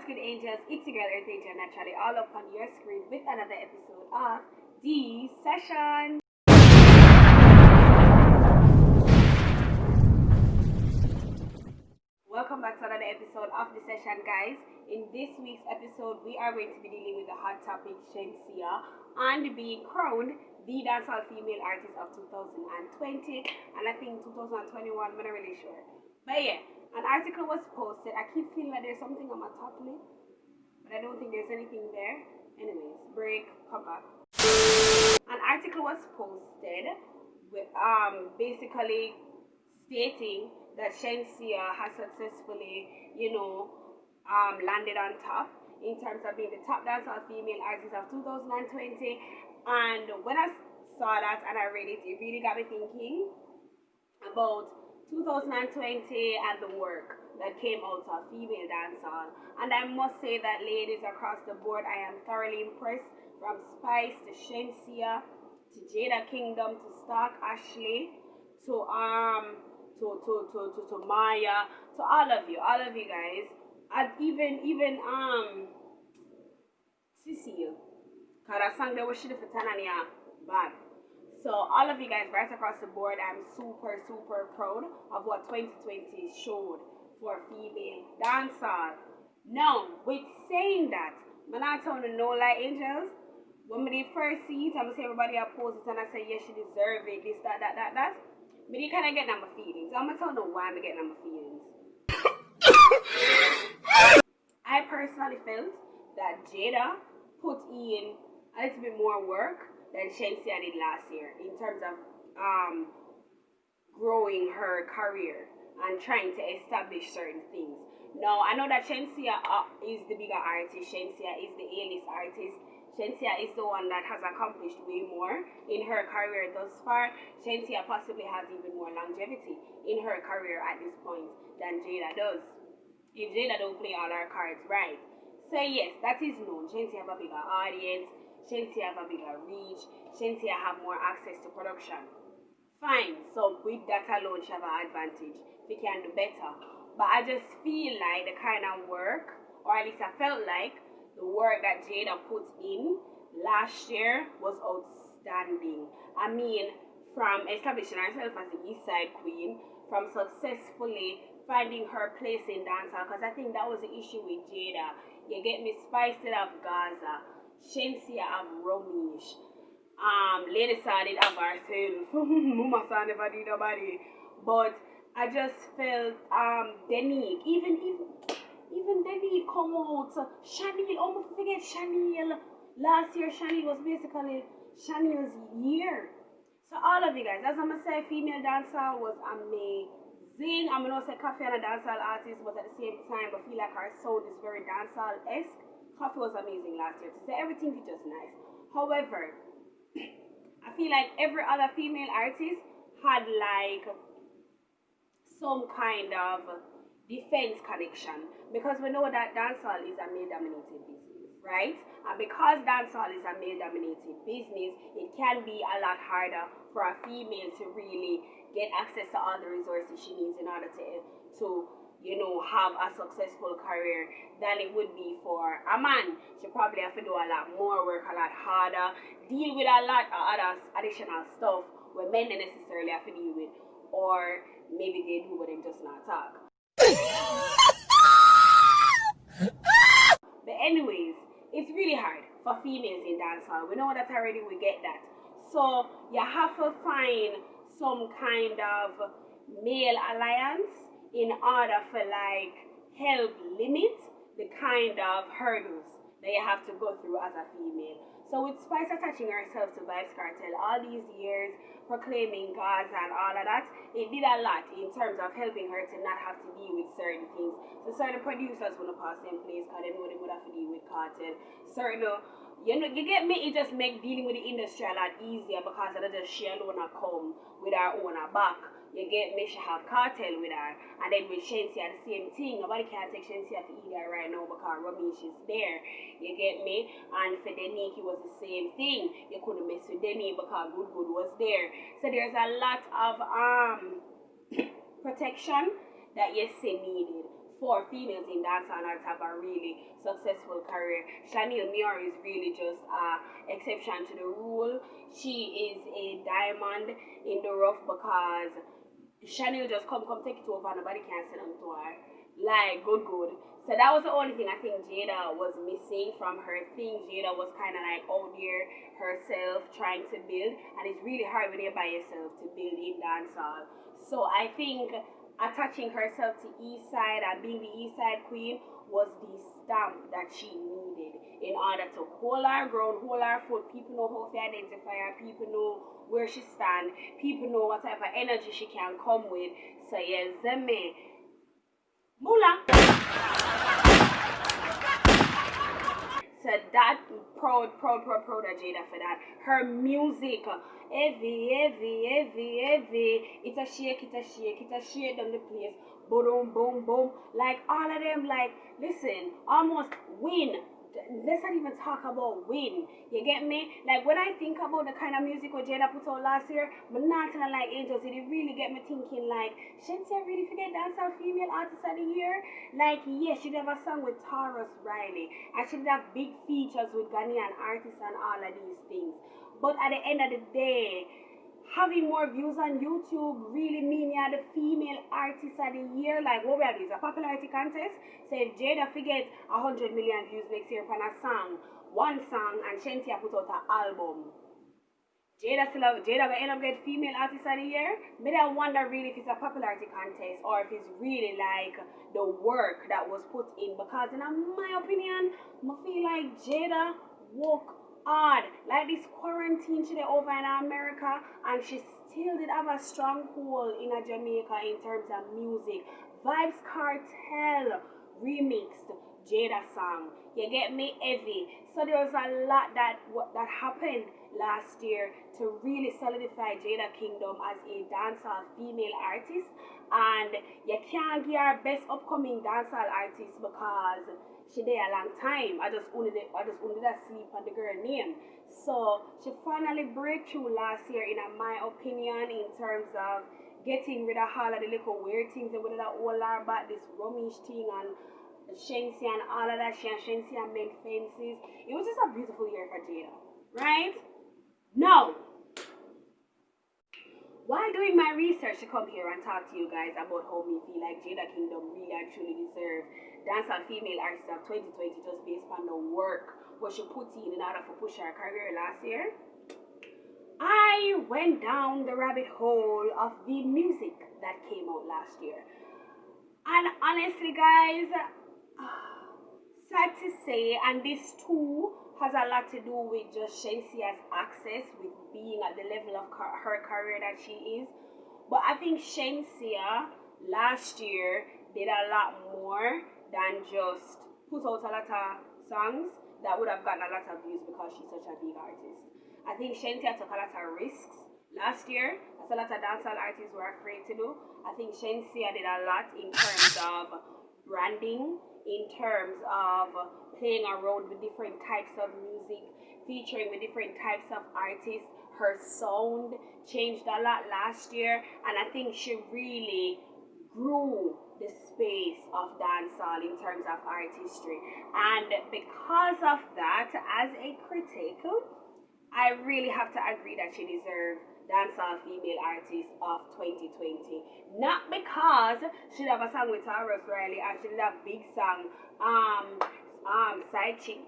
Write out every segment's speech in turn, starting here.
What's good, angels? It's your girl EarthAngel naturally, all up on your screen with another episode of DSession. Welcome back to another episode of DSession, guys. In this week's episode, we are going to be dealing with the hot topic Shenseea and being crowned the dancehall female artist of 2020, and I think 2021. I'm not really sure, but yeah. An article was posted. I keep feeling like there's something on my top lip, but I don't think there's anything there. Anyways, break, come back. An article was posted with basically stating that Shenseea has successfully, landed on top in terms of being the top dancehall female artist of 2020. And when I saw that and I read it, it really got me thinking about 2020 and the work that came out of female dancehall. And I must say that, ladies, across the board, I am thoroughly impressed. From Spice to Shenseea to Jada Kingdom to Stark Ashley to Maya, to all of you guys, and even Cecile, cause I sang there was shit for Tanania bad. So all of you guys right across the board, I'm super proud of what 2020 showed for female dancehall. Now, with saying that, I'm not telling you no lie, angels. When we first see it, I'm gonna say everybody opposes it and I say yes, she deserve it, this, that. But you kinda get my feelings. I'm gonna tell you why I'm getting my feelings. I personally felt that Jada put in a little bit more work than Shenseea did last year in terms of growing her career and trying to establish certain things. Now, I know that Shenseea is the bigger artist. Shenseea is the A-list artist. Shenseea is the one that has accomplished way more in her career thus far. Shenseea possibly has even more longevity in her career at this point than Jada does, if Jada don't play all her cards right. So yes, that is known. Shenseea have a bigger audience. Shenseea have a bigger reach. Shenseea have more access to production. Fine, so with that alone, she have an advantage. We can do better. But I just feel like the kind of work, or at least I felt like the work that Jada put in last year was outstanding. I mean, from establishing herself as the East Side Queen, from successfully finding her place in dancehall, because I think that was the issue with Jada. You get me, Spice did have Gaza, Shenseea have Romish, Lady Sa did have herself, Mama Sa never did nobody, but I just felt Denique, even Denique come out, Chanel, almost forget Chanel. Last year Chanel was basically Chanel's year. So all of you guys, as I'm gonna say, female dancehall was amazing. I'm gonna say Coffee and a dancehall artist, but at the same time I feel like her sound is very dancehall-esque. Coffee was amazing last year, to say everything is just nice. However, I feel like every other female artist had like some kind of defense connection, because we know that dancehall is a male-dominated business, right? And because dancehall is a male-dominated business, it can be a lot harder for a female to really get access to all the resources she needs in order to have a successful career than it would be for a man. She probably have to do a lot more work, a lot harder, deal with a lot of other additional stuff where men don't necessarily have to deal with, or maybe they do but they just not talk. But anyways, it's really hard for females in dancehall. We know that already, we get that. So you have to find some kind of male alliance in order for like help limit the kind of hurdles that you have to go through as a female. So with Spice attaching herself to Vybz Kartel all these years, proclaiming Gaza and all of that, it did a lot in terms of helping her to not have to deal with certain things. So certain producers wouldn't pass in place because they know they would have to deal with Kartel. Certain, you get me, it just make dealing with the industry a lot easier because of just she alone come with her own back. You get me, she have Kartel with her. And then with Shenseea, the same thing. Nobody can take Shenseea for either right now because Romish is there. You get me? And for Denique, it was the same thing. You couldn't mess with Denique because Good was there. So there's a lot of protection that you see needed for females in dancehall that have a really successful career. Chanel Muir is really just a exception to the rule. She is a diamond in the rough because Chanel just come take it over, nobody can say nothing to her. Like, good. So that was the only thing I think Jada was missing from her thing. Jada was kind of like out there herself trying to build, and it's really hard when you're by yourself to build in dancehall. So I think attaching herself to East Side and being the East Side queen was the stamp that she needed in order to hold her ground, hold her foot. People know how to identify her, people know where she stand, people know what type of energy she can come with. So yes, me Mula. So that proud of Jada for that. Her music, heavy. It's a shake down the place. Boom. Like all of them, like, listen, almost win. Let's not even talk about win. You get me? Like when I think about the kind of music what Jada put out last year, but not like Angels, it really get me thinking like, Shenseea really forget dancehall female artist of the year? Like, yes, she did have a song with Taurus Riley, and she did have big features with Ghanaian artists and all of these things. But at the end of the day, having more views on YouTube really mean you're the female artist of the year. Like what we are doing is a popularity contest. So if Jada forget 100 million views next year upon a song, one song, and Shenseea put out an album, Jada will end up getting female artist of the year. But I wonder really if it's a popularity contest or if it's really like the work that was put in. Because in my opinion, I feel like Jada work hard. Like this quarantine she did over in America, and she still did have a strong hold in Jamaica in terms of music. Vybz Kartel remixed Jada song. You get me? Heavy. So there was a lot that happened last year to really solidify Jada Kingdom as a dancehall female artist, and you can't give her best upcoming dancehall artist because she there a long time. I just only that sleep on the girl name. So she finally break through last year, in my opinion, in terms of getting rid of all of the little weird things and whether that all are about this rummish thing and Shenseea and all of that. Shenseea made fences. It was just a beautiful year for Jada, right? Now, while doing my research to come here and talk to you guys about how me feel like Jada Kingdom really actually deserve dancehall female artist of 2020 just based on the work what she put in order to push her career last year, I went down the rabbit hole of the music that came out last year. And honestly, guys, sad to say, and this too has a lot to do with just Shenseea's access with being at the level of her career that she is. But I think Shenseea last year did a lot more than just put out a lot of songs that would have gotten a lot of views because she's such a big artist. I think Shenseea took a lot of risks last year, as a lot of dancehall artists were afraid to do. I think Shenseea did a lot in terms of branding, in terms of playing around with different types of music, featuring with different types of artists. Her sound changed a lot last year, and I think she really grew the space of dancehall in terms of artistry. And because of that, as a critic, I really have to agree that she deserves dancehall female artist of 2020. Not because she have a song with Taurus Riley and she did a big song, side chick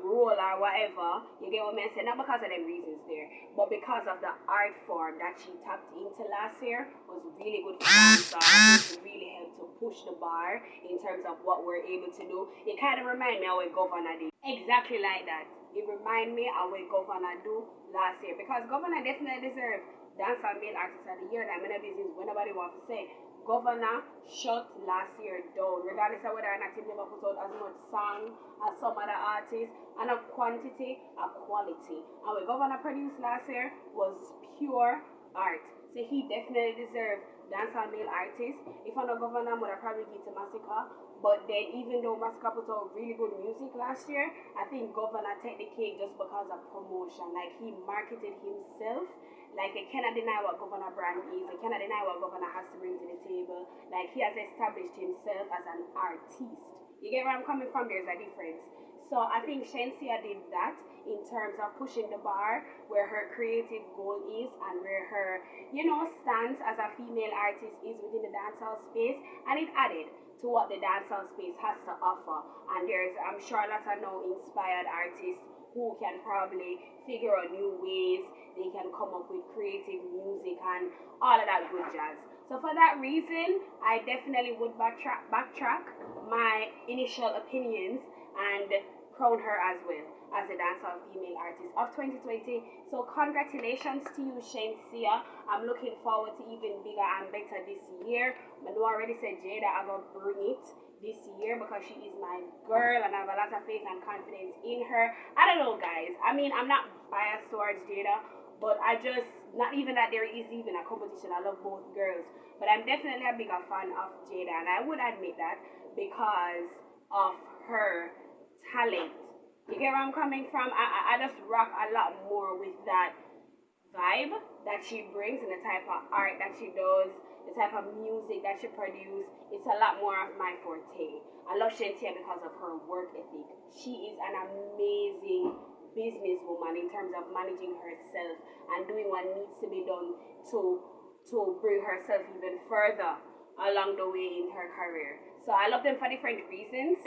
role or whatever. You get what I'm saying? Not because of them reasons there, but because of the art form that she tapped into last year was really good for dancehall. It really helped to push the bar in terms of what we're able to do. It kind of reminds me of what Governor did. Exactly like that. It reminds me of what Governor do last year, because Governor definitely deserves dancehall male artist of the year. That many business when nobody wants to say. Governor shut last year down, regardless of whether or not he never put out as much song as some other artists, and a quantity, a quality. And what Governor produced last year was pure art. So he definitely deserves dancehall male artist. If I'm not Governor, I would have probably give to Massacre. But then even though Massacre put out really good music last year, I think Governor take the cake just because of promotion. Like he marketed himself Like, I cannot deny what Governor Brand is. I cannot deny what Governor has to bring to the table. Like, he has established himself as an artist. You get where I'm coming from? There's a difference. So I think Shenseea did that in terms of pushing the bar where her creative goal is and where her, stance as a female artist is within the dancehall space, and it added to what the dancehall space has to offer. And there's, I'm sure, lots of now inspired artists who can probably figure out new ways. They can come up with creative music and all of that good jazz. So for that reason, I definitely would backtrack my initial opinions and crown her as well as the dancehall female artist of 2020. So congratulations to you, Shenseea. I'm looking forward to even bigger and better this year. I know I already said Jada, I'm going to bring it this year because she is my girl and I have a lot of faith and confidence in her. I don't know, guys. I mean, I'm not biased towards Jada, but I just, not even that there is even a competition. I love both girls. But I'm definitely a bigger fan of Jada, and I would admit that because of her talent. You get where I'm coming from? I just rock a lot more with that vibe that she brings and the type of art that she does, the type of music that she produces. It's a lot more of my forte. I love Shenseea because of her work ethic. She is an amazing businesswoman in terms of managing herself and doing what needs to be done to bring herself even further along the way in her career. So I love them for different reasons.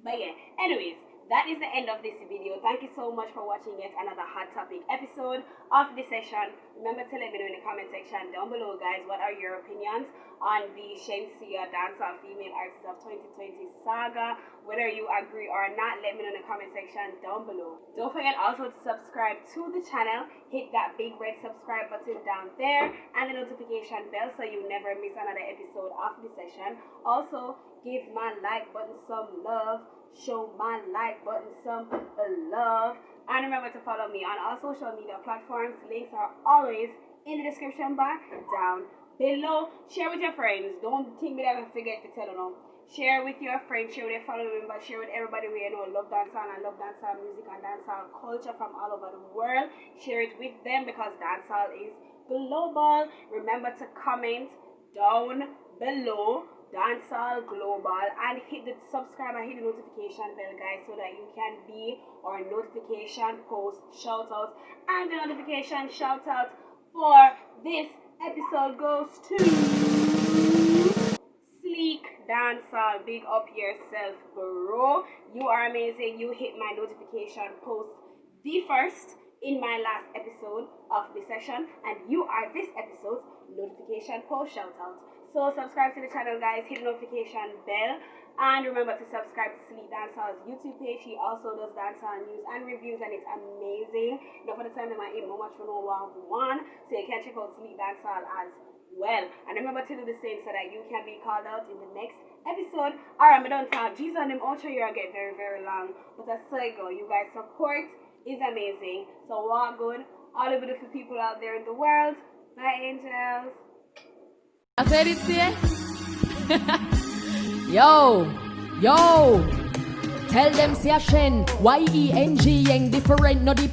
But yeah, anyways, that is the end of this video. Thank you so much for watching yet another hot topic episode of DSession. Remember to let me know in the comment section down below, guys, what are your opinions on the Shenseea Dancehall Female Artist of 2020 saga. Whether you agree or not, let me know in the comment section down below. Don't forget also to subscribe to the channel. Hit that big red subscribe button down there and the notification bell so you never miss another episode of DSession. Also, give my like button some love. Show my like button some love. And remember to follow me on all social media platforms. Links are always in the description bar down below. Share with your friends. Don't think me that I forget to tell them. Share with your friends, share with your family members, share with everybody we love dancehall and love dancehall music and dancehall culture from all over the world. Share it with them because dancehall is global. Remember to comment down below Dancehall Global and hit the subscribe and hit the notification bell, guys, so that you can be our notification post shout out. And the notification shout out for this episode goes to Sleek Dancehall. Big up yourself, bro. You are amazing. You hit my notification post the first in my last episode of DSession, and you are this episode's notification post shout out. So subscribe to the channel, guys, hit the notification bell, and remember to subscribe to Sleek Dancehall's YouTube page. He also does dancehall news and reviews, and it's amazing. Now for the time that I ain't much for no one, so you can check out Sleek Dancehall as well. And remember to do the same so that you can be called out in the next episode. Alright, I don't talk. Jesus and them outro here get very, very long, but I say go. You guys support is amazing. So walk good. All the beautiful people out there in the world. Bye, angels. I said it there. Yo. Tell them say a Shen, Y-E-N-G, different, no depend.